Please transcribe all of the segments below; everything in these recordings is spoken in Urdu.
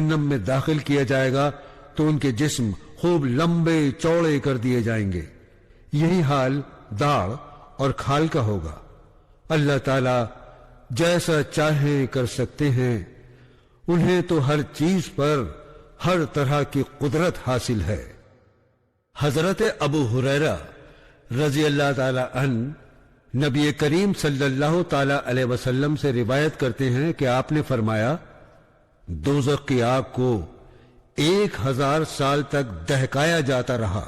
جہنم میں داخل کیا جائے گا تو ان کے جسم خوب لمبے چوڑے کر دیے جائیں گے۔ یہی حال داڑھ اور کھال کا ہوگا۔ اللہ تعالیٰ جیسا چاہیں کر سکتے ہیں، انہیں تو ہر چیز پر ہر طرح کی قدرت حاصل ہے۔ حضرت ابو ہریرہ رضی اللہ تعالی عنہ نبی کریم صلی اللہ تعالی علیہ وسلم سے روایت کرتے ہیں کہ آپ نے فرمایا، دوزخ کی آگ کو 1000 سال تک دہکایا جاتا رہا،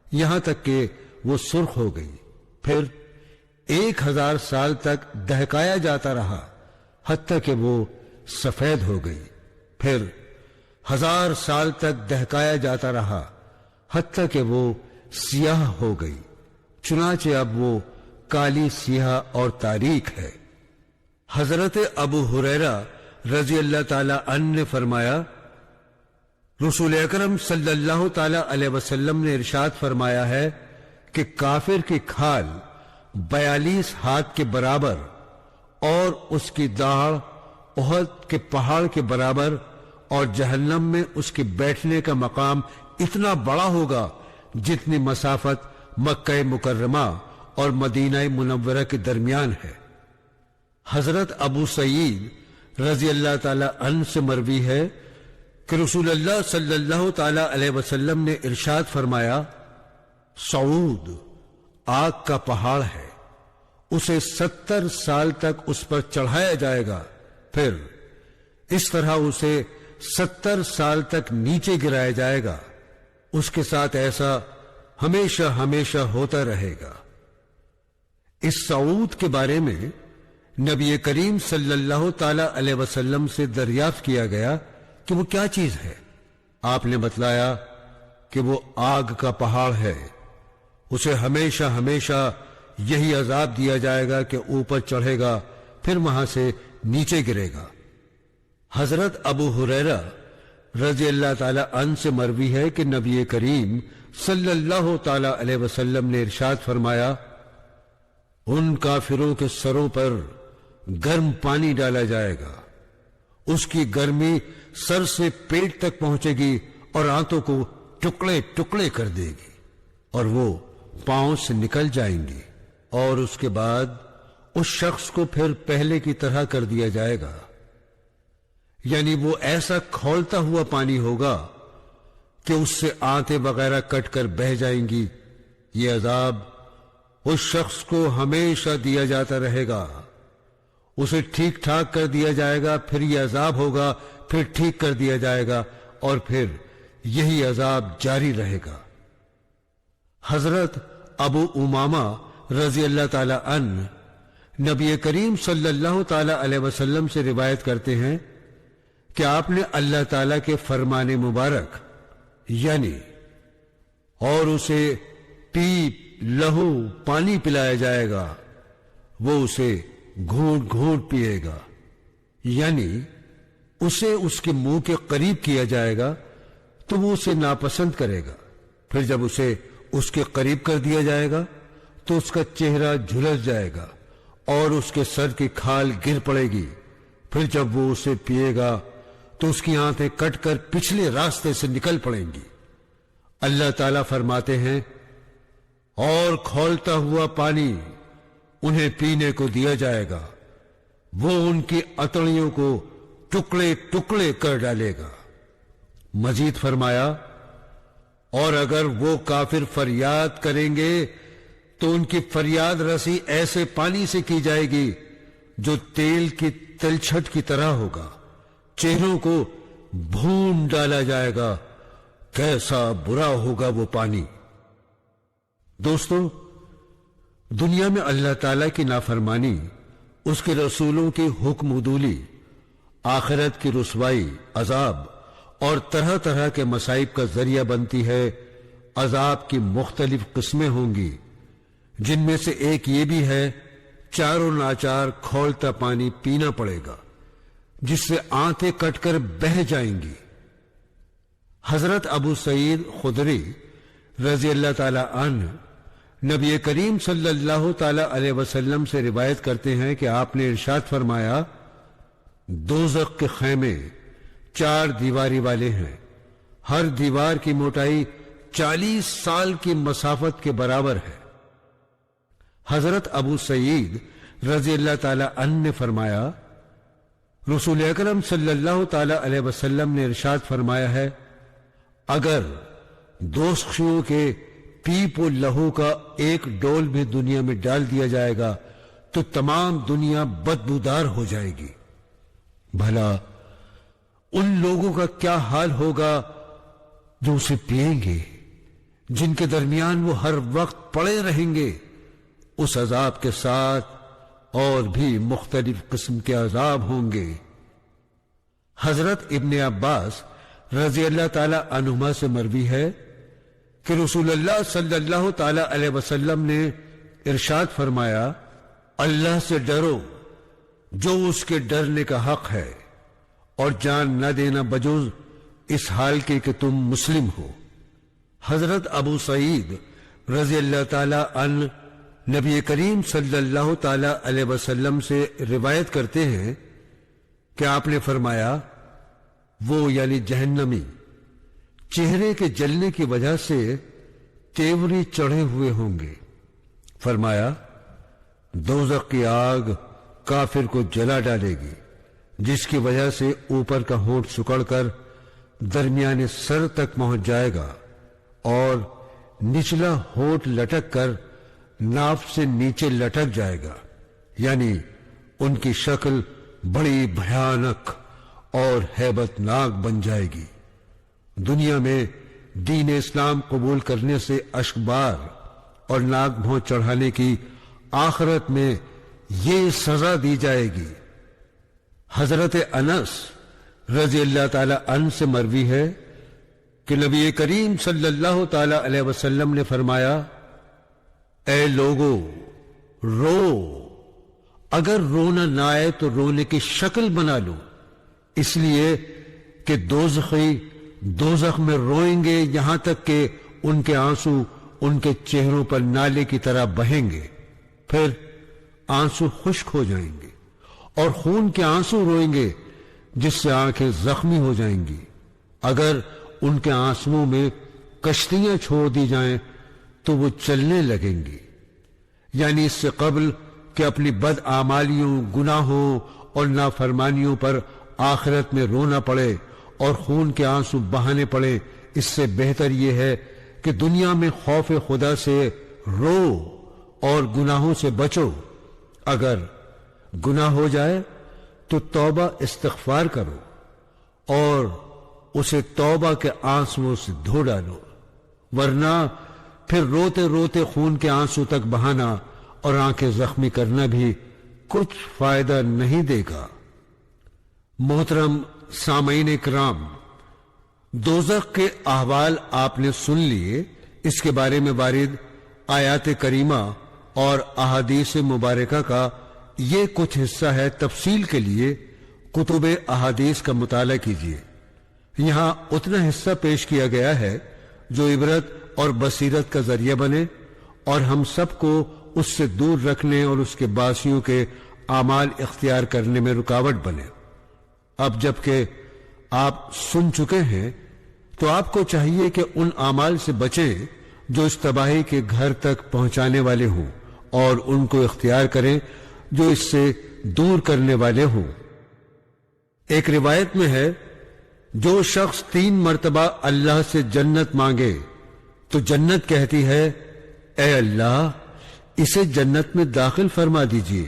یہاں تک کہ وہ سرخ ہو گئی، پھر 1000 سال تک دہکایا جاتا رہا حتیٰ کہ وہ سفید ہو گئی، پھر 1000 سال تک دہکایا جاتا رہا حتیٰ کہ وہ سیاہ ہو گئی، چنانچہ اب وہ کالی سیاہ اور تاریک ہے۔ حضرت ابو ہریرہ رضی اللہ تعالی عنہ نے فرمایا، رسول اکرم صلی اللہ تعالی علیہ وسلم نے ارشاد فرمایا ہے کہ کافر کی کھال 42 ہاتھ کے برابر اور اس کی داڑھ احد کے پہاڑ کے برابر، اور جہنم میں اس کے بیٹھنے کا مقام اتنا بڑا ہوگا جتنی مسافت مکہ مکرمہ اور مدینہ منورہ کے درمیان ہے۔ حضرت ابو سعید رضی اللہ تعالی عنہ سے مروی ہے کہ رسول اللہ صلی اللہ تعالی علیہ وسلم نے ارشاد فرمایا، صعود آگ کا پہاڑ ہے، اسے 70 سال تک اس پر چڑھایا جائے گا، پھر اس طرح اسے 70 سال تک نیچے گرایا جائے گا، اس کے ساتھ ایسا ہمیشہ ہمیشہ ہوتا رہے گا۔ اس صعود کے بارے میں نبی کریم صلی اللہ تعالی علیہ وسلم سے دریافت کیا گیا کہ وہ کیا چیز ہے۔ آپ نے بتلایا کہ وہ آگ کا پہاڑ ہے، اسے ہمیشہ ہمیشہ یہی عذاب دیا جائے گا کہ اوپر چڑھے گا پھر وہاں سے نیچے گرے گا۔ حضرت ابو ہریرہ رضی اللہ تعالی عنہ سے مروی ہے کہ نبی کریم صلی اللہ تعالی علیہ وسلم نے ارشاد فرمایا، ان کافروں کے سروں پر گرم پانی ڈالا جائے گا، اس کی گرمی سر سے پیٹ تک پہنچے گی اور آنتوں کو ٹکڑے ٹکڑے کر دے گی، اور وہ پاؤں سے نکل جائیں گی، اور اس کے بعد اس شخص کو پھر پہلے کی طرح کر دیا جائے گا، یعنی وہ ایسا کھولتا ہوا پانی ہوگا کہ اس سے آنتیں وغیرہ کٹ کر بہہ جائیں گی۔ یہ عذاب اس شخص کو ہمیشہ دیا جاتا رہے گا، اسے ٹھیک ٹھاک کر دیا جائے گا، پھر یہ عذاب ہوگا، پھر ٹھیک کر دیا جائے گا، اور پھر یہی عذاب جاری رہے گا۔ حضرت ابو امامہ رضی اللہ تعالی عنہ نبی کریم صلی اللہ تعالی علیہ وسلم سے روایت کرتے ہیں کہ آپ نے اللہ تعالیٰ کے فرمان مبارک یعنی اور اسے پیپ لہو پانی پلایا جائے گا، وہ اسے گھونٹ گھونٹ پیے گا، یعنی اسے اس کے منہ کے قریب کیا جائے گا تو وہ اسے ناپسند کرے گا، پھر جب اسے اس کے قریب کر دیا جائے گا تو اس کا چہرہ جھلس جائے گا اور اس کے سر کی کھال گر پڑے گی، پھر جب وہ اسے پیے گا تو اس کی آنتیں کٹ کر پچھلے راستے سے نکل پڑیں گی۔ اللہ تعالیٰ فرماتے ہیں، اور کھولتا ہوا پانی انہیں پینے کو دیا جائے گا، وہ ان کی اتڑیوں کو ٹکڑے ٹکڑے کر ڈالے گا۔ مزید فرمایا، اور اگر وہ کافر فریاد کریں گے تو ان کی فریاد رسی ایسے پانی سے کی جائے گی جو تیل کی تلچھٹ کی طرح ہوگا، چہروں کو بھون ڈالا جائے گا، کیسا برا ہوگا وہ پانی۔ دوستو، دنیا میں اللہ تعالیٰ کی نافرمانی، اس کے رسولوں کی حکم عدولی، آخرت کی رسوائی، عذاب اور طرح طرح کے مصائب کا ذریعہ بنتی ہے۔ عذاب کی مختلف قسمیں ہوں گی، جن میں سے ایک یہ بھی ہے چاروں ناچار کھولتا پانی پینا پڑے گا جس سے آنتیں کٹ کر بہہ جائیں گی۔ حضرت ابو سعید خدری رضی اللہ تعالی عنہ نبی کریم صلی اللہ تعالی علیہ وسلم سے روایت کرتے ہیں کہ آپ نے ارشاد فرمایا، دوزخ کے خیمے 4 دیواری والے ہیں، ہر دیوار کی موٹائی 40 سال کی مسافت کے برابر ہے۔ حضرت ابو سعید رضی اللہ تعالی عنہ نے فرمایا، رسول اکرم صلی اللہ تعالی علیہ وسلم نے ارشاد فرمایا ہے، اگر دوزخیوں کے پیپ و لہو کا ایک ڈول بھی دنیا میں ڈال دیا جائے گا تو تمام دنیا بدبودار ہو جائے گی۔ بھلا ان لوگوں کا کیا حال ہوگا جو اسے پئیں گے، جن کے درمیان وہ ہر وقت پڑے رہیں گے۔ اس عذاب کے ساتھ اور بھی مختلف قسم کے عذاب ہوں گے۔ حضرت ابن عباس رضی اللہ تعالی عنہما سے مروی ہے کہ رسول اللہ صلی اللہ تعالی علیہ وسلم نے ارشاد فرمایا، اللہ سے ڈرو جو اس کے ڈرنے کا حق ہے، اور جان نہ دینا بجز اس حال کے کہ تم مسلم ہو۔ حضرت ابو سعید رضی اللہ تعالی عنہ نبی کریم صلی اللہ تعالی علیہ وسلم سے روایت کرتے ہیں کہ آپ نے فرمایا، وہ یعنی جہنمی چہرے کے جلنے کی وجہ سے تیوری چڑھے ہوئے ہوں گے۔ فرمایا، دوزخ کی آگ کافر کو جلا ڈالے گی، جس کی وجہ سے اوپر کا ہونٹ سکڑ کر درمیانے سر تک پہنچ جائے گا اور نچلا ہونٹ لٹک کر ناف سے نیچے لٹک جائے گا، یعنی ان کی شکل بڑی بھیانک اور ہیبت ناک بن جائے گی۔ دنیا میں دین اسلام قبول کرنے سے اشکبار اور ناک بھون چڑھانے کی آخرت میں یہ سزا دی جائے گی۔ حضرت انس رضی اللہ تعالی عنہ سے مروی ہے کہ نبی کریم صلی اللہ تعالی علیہ وسلم نے فرمایا، اے لوگو رو، اگر رونا نہ آئے تو رونے کی شکل بنا لو، اس لیے کہ دوزخی دوزخ میں روئیں گے یہاں تک کہ ان کے آنسو ان کے چہروں پر نالے کی طرح بہیں گے، پھر آنسو خشک ہو جائیں گے اور خون کے آنسو روئیں گے جس سے آنکھیں زخمی ہو جائیں گی۔ اگر ان کے آنسوؤں میں کشتیاں چھوڑ دی جائیں تو وہ چلنے لگیں گی، یعنی اس سے قبل کہ اپنی بد اعمالیوں، گناہوں اور نافرمانیوں پر آخرت میں رونا پڑے اور خون کے آنسو بہانے پڑے، اس سے بہتر یہ ہے کہ دنیا میں خوف خدا سے رو اور گناہوں سے بچو۔ اگر گناہ ہو جائے تو توبہ استغفار کرو اور اسے توبہ کے آنسوؤں سے دھو ڈالو، ورنہ پھر روتے روتے خون کے آنسو تک بہانا اور آنکھیں زخمی کرنا بھی کچھ فائدہ نہیں دے گا۔ محترم سامعین کرام، دوزخ کے احوال آپ نے سن لیے۔ اس کے بارے میں وارد آیات کریمہ اور احادیث مبارکہ کا یہ کچھ حصہ ہے، تفصیل کے لیے کتب احادیث کا مطالعہ کیجیے۔ یہاں اتنا حصہ پیش کیا گیا ہے جو عبرت اور بصیرت کا ذریعہ بنے اور ہم سب کو اس سے دور رکھنے اور اس کے باسیوں کے اعمال اختیار کرنے میں رکاوٹ بنے۔ اب جبکہ آپ سن چکے ہیں تو آپ کو چاہیے کہ ان اعمال سے بچیں جو اس تباہی کے گھر تک پہنچانے والے ہوں اور ان کو اختیار کریں جو اس سے دور کرنے والے ہوں۔ ایک روایت میں ہے، جو شخص 3 مرتبہ اللہ سے جنت مانگے تو جنت کہتی ہے، اے اللہ اسے جنت میں داخل فرما دیجئے،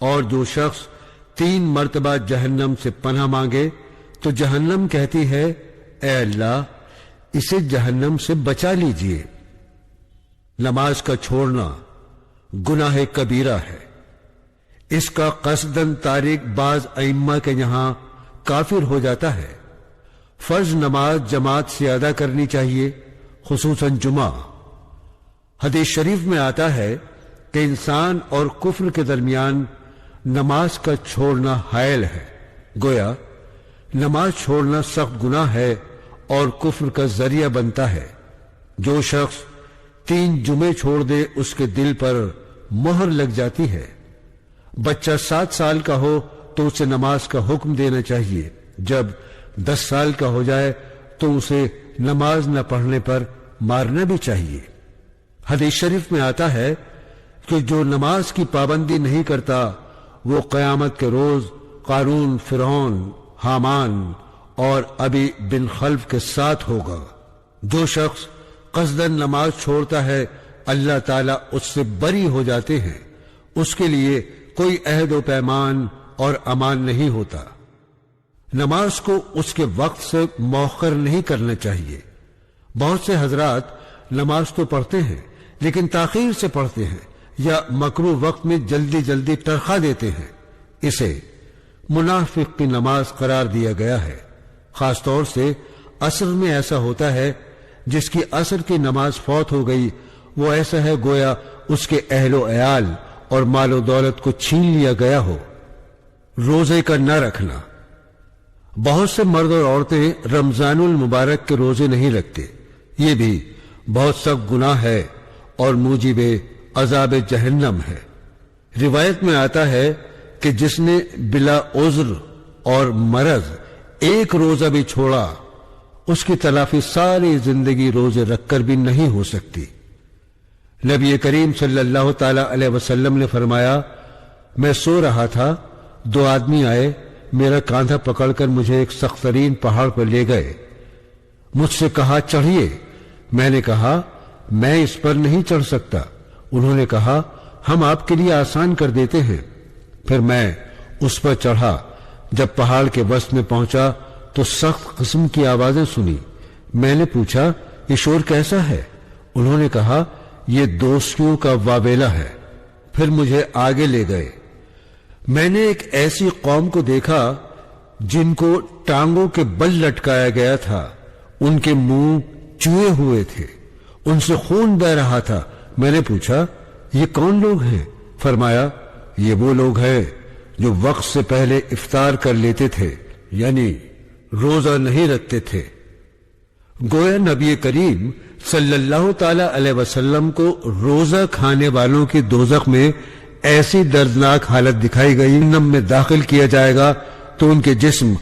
اور جو شخص 3 مرتبہ جہنم سے پناہ مانگے تو جہنم کہتی ہے، اے اللہ اسے جہنم سے بچا لیجئے۔ نماز کا چھوڑنا گناہ کبیرہ ہے، اس کا قصداً تارک بعض ائمہ کے یہاں کافر ہو جاتا ہے۔ فرض نماز جماعت سے ادا کرنی چاہیے، خصوصاً جمعہ۔ حدیث شریف میں آتا ہے کہ انسان اور کفر کے درمیان نماز کا چھوڑنا حائل ہے، گویا نماز چھوڑنا سخت گناہ ہے اور کفر کا ذریعہ بنتا ہے۔ جو شخص 3 جمعے چھوڑ دے اس کے دل پر مہر لگ جاتی ہے۔ بچہ 7 سال کا ہو تو اسے نماز کا حکم دینا چاہیے، جب 10 سال کا ہو جائے تو اسے نماز نہ پڑھنے پر مارنا بھی چاہیے۔ حدیث شریف میں آتا ہے کہ جو نماز کی پابندی نہیں کرتا وہ قیامت کے روز قارون، فرعون، حامان اور ابی بن خلف کے ساتھ ہوگا۔ جو شخص قصداً نماز چھوڑتا ہے اللہ تعالیٰ اس سے بری ہو جاتے ہیں، اس کے لیے کوئی عہد و پیمان اور امان نہیں ہوتا۔ نماز کو اس کے وقت سے مؤخر نہیں کرنا چاہیے۔ بہت سے حضرات نماز تو پڑھتے ہیں لیکن تاخیر سے پڑھتے ہیں یا مکروہ وقت میں جلدی جلدی ٹرخا دیتے ہیں۔ اسے منافق کی نماز قرار دیا گیا ہے۔ خاص طور سے عصر میں ایسا ہوتا ہے، جس کی عصر کی نماز فوت ہو گئی وہ ایسا ہے گویا اس کے اہل و عیال اور مال و دولت کو چھین لیا گیا ہو۔ روزے کا نہ رکھنا۔ بہت سے مرد اور عورتیں رمضان المبارک کے روزے نہیں رکھتے، یہ بھی بہت سخت گناہ ہے اور موجب عذاب جہنم ہے۔ روایت میں آتا ہے کہ جس نے بلا عذر اور مرض ایک روزہ بھی چھوڑا اس کی تلافی ساری زندگی روزے رکھ کر بھی نہیں ہو سکتی۔ نبی کریم صلی اللہ تعالی علیہ وسلم نے فرمایا، میں سو رہا تھا، 2 آدمی آئے، میرا کاندھا پکڑ کر مجھے ایک سخت ترین پہاڑ پر لے گئے۔ مجھ سے کہا چڑھیے، میں نے کہا میں اس پر نہیں چڑھ سکتا۔ انہوں نے کہا ہم آپ کے لیے آسان کر دیتے ہیں۔ پھر میں اس پر چڑھا۔ جب پہاڑ کے وسط میں پہنچا تو سخت قسم کی آوازیں سنی۔ میں نے پوچھا یہ شور کیسا ہے؟ انہوں نے کہا یہ دوستیوں کا واویلا ہے۔ پھر مجھے آگے لے گئے۔ میں نے ایک ایسی قوم کو دیکھا جن کو ٹانگوں کے بل لٹکایا گیا تھا، ان کے منہ چوئے ہوئے تھے، ان سے خون بہ رہا تھا۔ میں نے پوچھا یہ کون لوگ ہیں؟ فرمایا یہ وہ لوگ ہیں جو وقت سے پہلے افطار کر لیتے تھے، یعنی روزہ نہیں رکھتے تھے۔ گویا نبی کریم صلی اللہ تعالی علیہ وسلم کو روزہ کھانے والوں کی دوزخ میں ایسی دردناک حالت دکھائی گئی، جہنم میں داخل کیا جائے گا تو ان کے جسم